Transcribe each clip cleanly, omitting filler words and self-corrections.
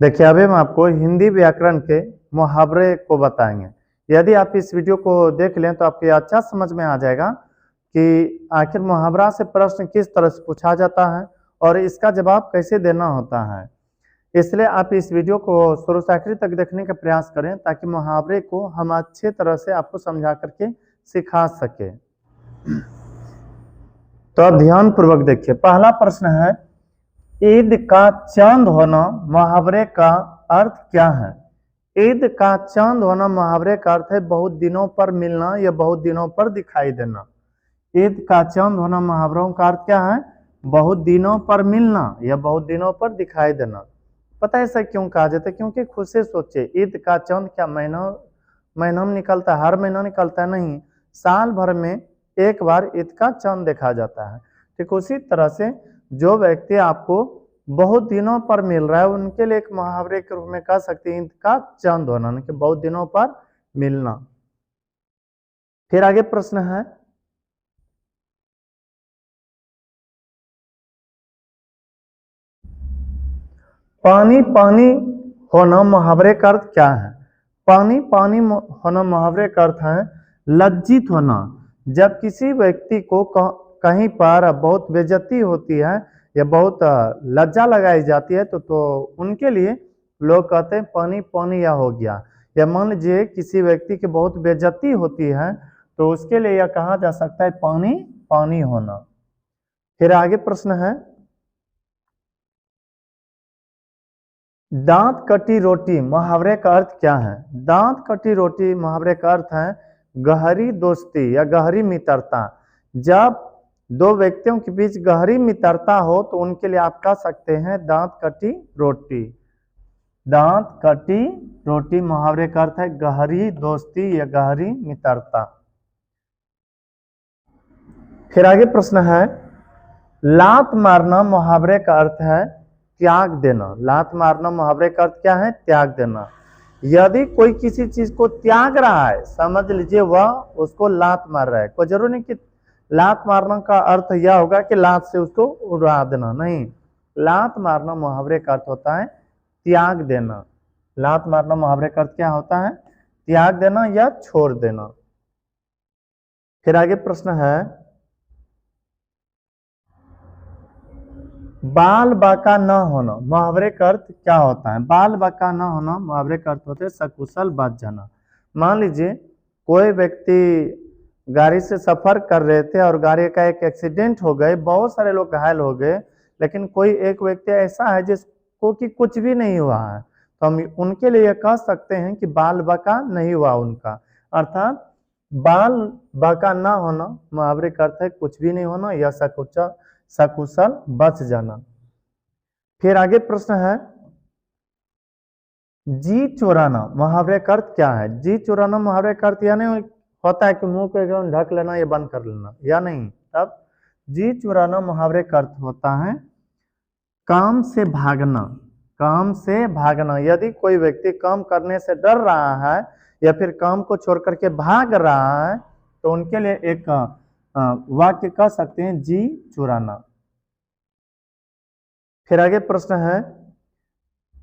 देखिए अभी हम आपको हिंदी व्याकरण के मुहावरे को बताएंगे। यदि आप इस वीडियो को देख लें तो आपको अच्छा समझ में आ जाएगा कि आखिर मुहावरा से प्रश्न किस तरह से पूछा जाता है और इसका जवाब कैसे देना होता है। इसलिए आप इस वीडियो को शुरू से आखिर तक देखने का प्रयास करें ताकि मुहावरे को हम अच्छे तरह से आपको समझा करके सिखा सके। तो अब ध्यान पूर्वक देखिए, पहला प्रश्न है, ईद का चांद होना मुहावरे का अर्थ क्या है? ईद का चांद होना मुहावरे का अर्थ है बहुत दिनों पर मिलना या बहुत दिनों पर दिखाई देना। ईद का चांद होना मुहावरों का अर्थ क्या है? बहुत दिनों पर मिलना या बहुत दिनों पर दिखाई देना। पता है ऐसा क्यों कहा जाता है? क्योंकि खुद से सोचे, ईद का चांद क्या महीना में निकलता है? हर महीना निकलता है? नहीं, साल भर में एक बार ईद का चांद देखा जाता है। ठीक उसी तरह से जो व्यक्ति आपको बहुत दिनों पर मिल रहा है उनके लिए एक मुहावरे के रूप में कह सकते हैं ईद का चांद होना, कि बहुत दिनों पर मिलना। फिर आगे प्रश्न है, पानी पानी होना मुहावरे का अर्थ क्या है? पानी पानी होना मुहावरे का अर्थ है लज्जित होना। जब किसी व्यक्ति को कहीं पर बहुत बेइज्जती होती है या बहुत लज्जा लगाई जाती है तो उनके लिए लोग कहते हैं पानी पानी या हो गया। या मान लीजिए किसी व्यक्ति की बहुत बेइज्जती होती है तो उसके लिए यह कहा जा सकता है पानी पानी होना। फिर आगे प्रश्न है, दांत कटी रोटी मुहावरे का अर्थ क्या है? दांत कटी रोटी मुहावरे का अर्थ है गहरी दोस्ती या गहरी मित्रता। जब दो व्यक्तियों के बीच गहरी मित्रता हो तो उनके लिए आप कह सकते हैं दांत कटी रोटी। दांत कटी रोटी मुहावरे का अर्थ है गहरी दोस्ती या गहरी मित्रता। फिर आगे प्रश्न है, लात मारना मुहावरे का अर्थ है त्याग देना। लात मारना मुहावरे का अर्थ क्या है? त्याग देना। यदि कोई किसी चीज को त्याग रहा है, समझ लीजिए वह उसको लात मार रहा है। कोई जरूरी नहीं कि लात मारना का अर्थ यह होगा कि लात से उसको उड़ा देना, नहीं। लात मारना मुहावरे का अर्थ होता है त्याग देना। लात मारना मुहावरे का अर्थ क्या होता है? त्याग देना या छोड़ देना। फिर आगे प्रश्न है, बाल बाका न होना मुहावरे का अर्थ क्या होता है? बाल बाका न होना मुहावरे का अर्थ होता है सकुशल बच जाना। मान लीजिए कोई व्यक्ति गाड़ी से सफर कर रहे थे और गाड़ी का एक एक्सीडेंट हो गए, बहुत सारे लोग घायल हो गए, लेकिन कोई एक व्यक्ति ऐसा है जिसको कि कुछ भी नहीं हुआ है, तो हम उनके लिए कह सकते हैं कि बाल बाका नहीं हुआ उनका। अर्थात बाल बाका ना होना मुहावरे का अर्थ है कुछ भी नहीं होना या सकुशल बच जाना। फिर आगे प्रश्न है, जी चुराना मुहावरे का अर्थ क्या है? जी चुराना मुहावरे का अर्थ या नहीं होता है कि मुंह को एकदम ढक लेना या बंद कर लेना, या नहीं। तब जी चुराना मुहावरे का अर्थ होता है काम से भागना। काम से भागना। यदि कोई व्यक्ति काम करने से डर रहा है या फिर काम को छोड़ करके भाग रहा है तो उनके लिए एक वाक्य कह सकते हैं जी चुराना। फिर आगे प्रश्न है,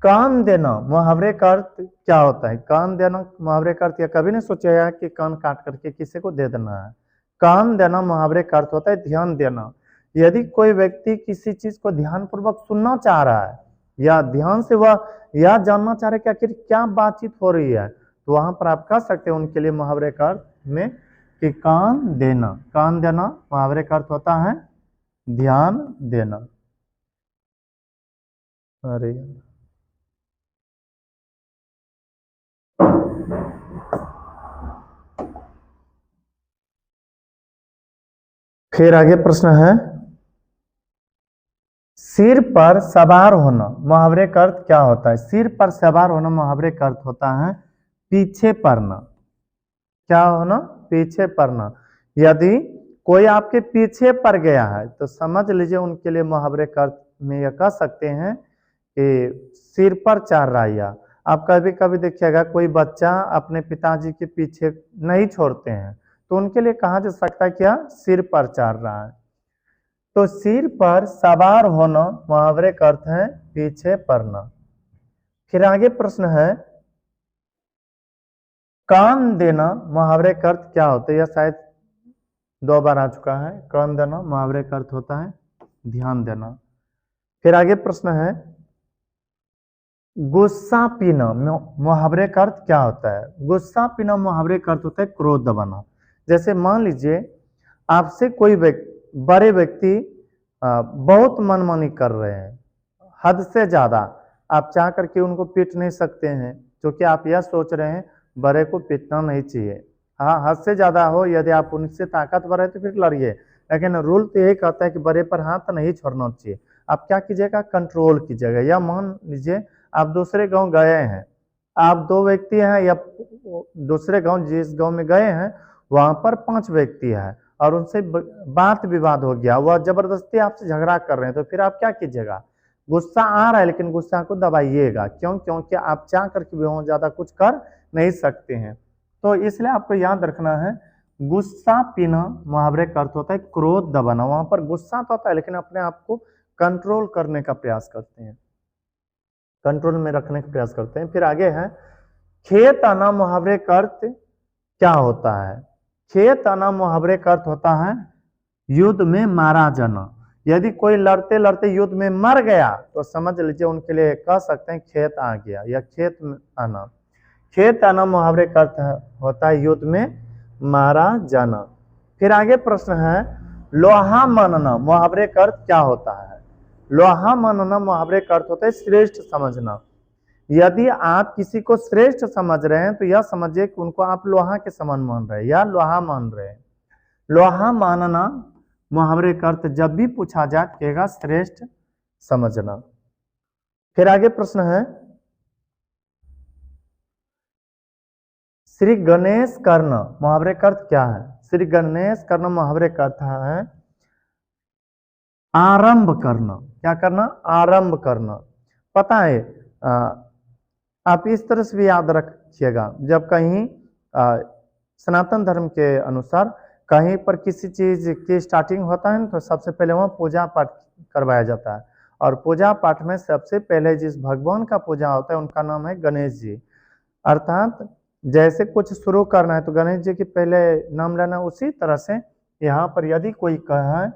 कान देना मुहावरे का अर्थ क्या होता है? कान देना मुहावरे का अर्थ, या कभी नहीं सोचा कि कान काट करके किसी को दे देना है। कान देना मुहावरे का अर्थ होता है ध्यान देना। यदि कोई व्यक्ति किसी चीज को ध्यान पूर्वक सुनना चाह रहा है या ध्यान से वह यह जानना चाह रहा है कि आखिर क्या बातचीत हो रही है, तो वहां पर आप कह सकते हैं उनके लिए मुहावरे का अर्थ में कि कान देना। कान देना मुहावरे का अर्थ होता है ध्यान देना। अरे फिर आगे प्रश्न है, सिर पर सवार होना मुहावरे का अर्थ क्या होता है? सिर पर सवार होना मुहावरे का अर्थ होता है पीछे पड़ना। क्या होना? पीछे पड़ना। यदि कोई आपके पीछे पड़ गया है तो समझ लीजिए उनके लिए मुहावरे का अर्थ में यह कह सकते हैं कि सिर पर चढ़ रहा है। या आप कभी कभी देखिएगा कोई बच्चा अपने पिताजी के पीछे नहीं छोड़ते हैं तो उनके लिए कहा जा सकता है क्या? सिर पर चढ़ रहा है। तो सिर पर सवार होना मुहावरे का अर्थ है पीछे पड़ना। फिर आगे प्रश्न है, कान देना मुहावरे का अर्थ क्या होता है? यह शायद 2 बार आ चुका है। कान देना मुहावरे का अर्थ होता है ध्यान देना। फिर आगे प्रश्न है, गुस्सा पीना मुहावरे का अर्थ क्या होता है? गुस्सा पीना मुहावरे का अर्थ होता है क्रोध दबाना। जैसे मान लीजिए आपसे कोई बड़े व्यक्ति बहुत मनमानी कर रहे हैं, हद से ज्यादा, आप चाह करके उनको पीट नहीं सकते हैं, क्योंकि आप यह सोच रहे हैं बड़े को पीटना नहीं चाहिए। हाँ, हद से ज्यादा हो, यदि आप उनसे ताकतवर है तो फिर लड़िए, लेकिन रूल तो यही कहता है कि बड़े पर हाथ नहीं छोड़ना चाहिए। आप क्या कीजिएगा, कंट्रोल कीजिएगा। या मान लीजिए आप दूसरे गांव गए हैं, आप 2 व्यक्ति हैं, या दूसरे गांव जिस गांव में गए हैं वहां पर 5 व्यक्ति हैं और उनसे बात विवाद हो गया, वह जबरदस्ती आपसे झगड़ा कर रहे हैं, तो फिर आप क्या कीजिएगा? गुस्सा आ रहा है लेकिन गुस्सा को दबाइएगा। क्यों? क्योंकि आप चाह करके भी वहां ज्यादा कुछ कर नहीं सकते हैं। तो इसलिए आपको याद रखना है, गुस्सा पीना मुहावरे का अर्थ होता है क्रोध दबाना। वहां पर गुस्सा तो होता है लेकिन अपने आप को कंट्रोल करने का प्रयास करते हैं, कंट्रोल में रखने का प्रयास करते हैं। फिर आगे है, खेत आना मुहावरे का अर्थ क्या होता है? खेत आना मुहावरे का अर्थ होता है युद्ध में मारा जाना। यदि कोई लड़ते लड़ते युद्ध में मर गया तो समझ लीजिए उनके लिए कह सकते हैं खेत आ गया या खेत आना। खेत आना मुहावरे का अर्थ होता है युद्ध में मारा जाना। फिर आगे प्रश्न है, लोहा मानना मुहावरे का अर्थ क्या होता है? लोहा मानना मुहावरे का अर्थ होता है श्रेष्ठ समझना। यदि आप किसी को श्रेष्ठ समझ रहे हैं तो यह समझिए कि उनको आप लोहा के समान मान रहे हैं या लोहा मान रहे हैं। लोहा मानना मुहावरे का अर्थ जब भी पूछा जाए कहेगा श्रेष्ठ समझना। फिर आगे प्रश्न है, श्री गणेश करना मुहावरे का अर्थ क्या है? श्री गणेश करना मुहावरे का अर्थ है आरंभ करना। क्या करना? आरंभ करना। पता है, आप इस तरह से भी याद रखिएगा, जब कहीं सनातन धर्म के अनुसार कहीं पर किसी चीज की स्टार्टिंग होता है ना, तो सबसे पहले वहाँ पूजा पाठ करवाया जाता है, और पूजा पाठ में सबसे पहले जिस भगवान का पूजा होता है उनका नाम है गणेश जी। अर्थात जैसे कुछ शुरू करना है तो गणेश जी के पहले नाम लेना, उसी तरह से यहाँ पर यदि कोई कहे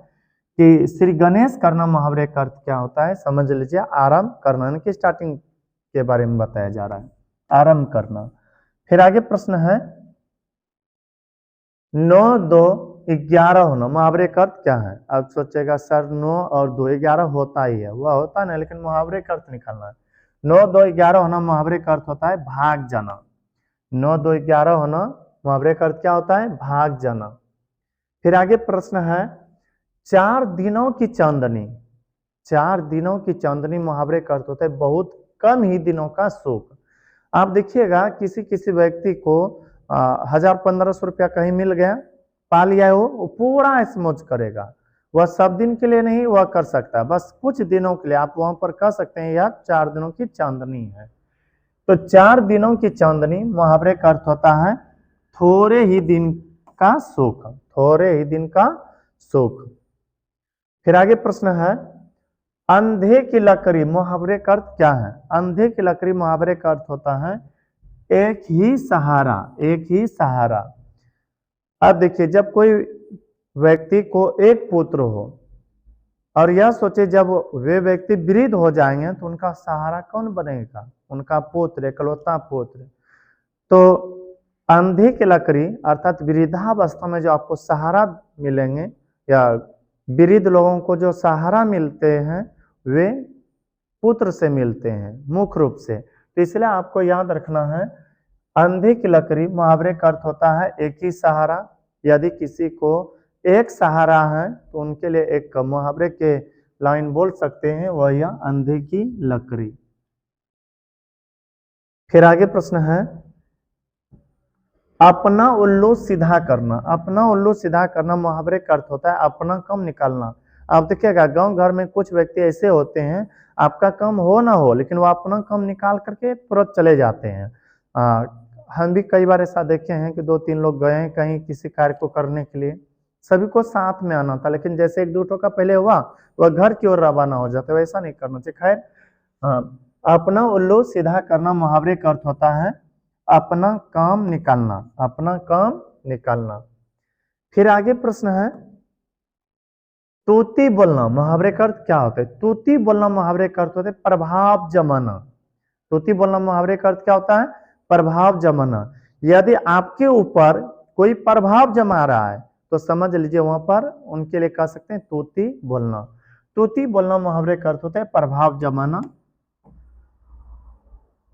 कि श्री गणेश करना मुहावरे का अर्थ क्या होता है, समझ लीजिए आरंभ करना, यानी कि स्टार्टिंग के बारे में बताया जा रहा है, आरंभ करना। फिर आगे प्रश्न है, 9 2 11 होना मुहावरे का अर्थ क्या है? अब सोचेगा सर 9 और 2 11 होता ही है, वह होता है ना, लेकिन मुहावरे का अर्थ निकालना है। 9 2 11 होना मुहावरे का अर्थ होता है भाग जाना। 9 2 11 होना मुहावरे का अर्थ क्या होता है? भाग जाना। फिर आगे प्रश्न है, 4 दिनों की चांदनी। 4 दिनों की चांदनी मुहावरे का अर्थ होता है बहुत कम ही दिनों का सुख। आप देखिएगा किसी किसी व्यक्ति को 1000-1500 रुपया कहीं मिल गया, पा लिया, वो पूरा स्मौज करेगा। वह सब दिन के लिए नहीं वह कर सकता, बस कुछ दिनों के लिए आप वहां पर कह सकते हैं यह 4 दिनों की चांदनी है। तो 4 दिनों की चांदनी मुहावरे का अर्थ होता है थोड़े ही दिन का सुख, थोड़े ही दिन का सुख। फिर आगे प्रश्न है, अंधे की लकड़ी मुहावरे का अर्थ क्या है? अंधे की लकड़ी मुहावरे का अर्थ होता है एक ही सहारा, एक ही सहारा। अब देखिए, जब कोई व्यक्ति को एक पुत्र हो और यह सोचे जब वे व्यक्ति वृद्ध हो जाएंगे तो उनका सहारा कौन बनेगा? उनका पुत्र, इकलौता पुत्र। तो अंधे की लकड़ी अर्थात वृद्धावस्था में जो आपको सहारा मिलेंगे या वृद्ध लोगों को जो सहारा मिलते हैं वे पुत्र से मिलते हैं मुख्य रूप से। तो इसलिए आपको याद रखना है, अंधे की लकड़ी मुहावरे का अर्थ होता है एक ही सहारा। यदि किसी को एक सहारा है तो उनके लिए एक मुहावरे के लाइन बोल सकते हैं, वह यह अंधे की लकड़ी। फिर आगे प्रश्न है, अपना उल्लू सीधा करना। अपना उल्लू सीधा करना मुहावरे का अर्थ होता है अपना काम निकालना। आप देखिएगा गांव घर में कुछ व्यक्ति ऐसे होते हैं, आपका काम हो ना हो लेकिन वो अपना काम निकाल करके तुरंत चले जाते हैं। हम भी कई बार ऐसा देखे हैं कि 2-3 लोग गए हैं कहीं किसी कार्य को करने के लिए, सभी को साथ में आना था, लेकिन जैसे 1-2 का पहले हुआ वह घर की ओर रवाना हो जाते, वैसा नहीं करना चाहिए। खैर अपना उल्लू सीधा करना मुहावरे का अर्थ होता है अपना काम निकालना, अपना काम निकालना। फिर आगे प्रश्न है तूती बोलना मुहावरे का अर्थ क्या होता है? तूती बोलना मुहावरे का अर्थ होता है प्रभाव जमाना। तूती बोलना मुहावरे का अर्थ क्या होता है? प्रभाव जमाना। यदि आपके ऊपर कोई प्रभाव जमा रहा है तो समझ लीजिए वहां पर उनके लिए कह सकते हैं तूती बोलना। तूती बोलना मुहावरे का अर्थ होता है प्रभाव जमाना।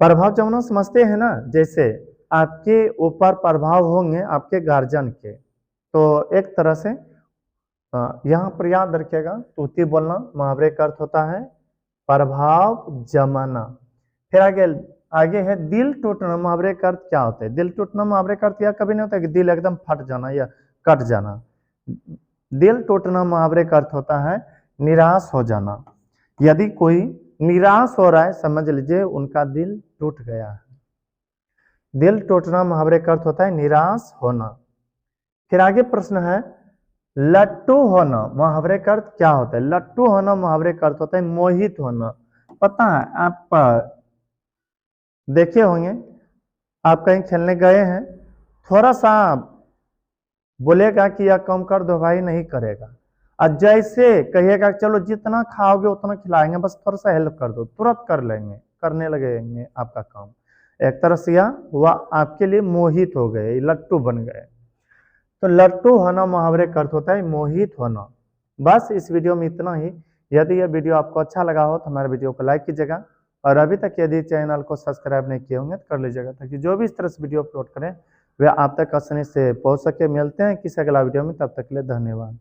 प्रभाव जमाना समझते हैं ना, जैसे आपके ऊपर प्रभाव होंगे आपके गार्जियन के, तो एक तरह से यहाँ पर याद रखिएगा तूती बोलना मुहावरे का अर्थ होता है प्रभाव जमाना। फिर आगे है दिल टूटना मुहावरे का अर्थ क्या होता है? दिल टूटना मुहावरे का अर्थ यह कभी नहीं होता कि दिल एकदम फट जाना या कट जाना। दिल टूटना मुहावरे का अर्थ होता है निराश हो जाना। यदि कोई निराश हो रहा है समझ लीजिए उनका दिल टूट गया है। दिल टूटना मुहावरे का अर्थ होता है निराश होना। फिर आगे प्रश्न है लट्टू होना मुहावरे का अर्थ क्या होता है? लट्टू होना मुहावरे का अर्थ होता है मोहित होना। पता है आप देखे होंगे, आप कहीं खेलने गए हैं, थोड़ा सा बोलेगा कि यह कम कर दो भाई, नहीं करेगा। और जैसे कहिएगा चलो जितना खाओगे उतना खिलाएंगे, बस थोड़ा सा हेल्प कर दो, तुरंत कर लेंगे, करने लगेंगे आपका काम। एक तरह से यह वह आपके लिए मोहित हो गए, लट्टू बन गए। तो लट्टू होना मुहावरे का अर्थ होता है मोहित होना। बस इस वीडियो में इतना ही। यदि यह वीडियो आपको अच्छा लगा हो तो हमारे वीडियो को लाइक कीजिएगा, और अभी तक यदि चैनल को सब्सक्राइब नहीं किए होंगे तो कर लीजिएगा, ताकि जो भी इस तरह से वीडियो अपलोड करें वे आप तक आसानी से पहुंच सके। मिलते हैं किसी अगला वीडियो में, तब तक के लिए धन्यवाद।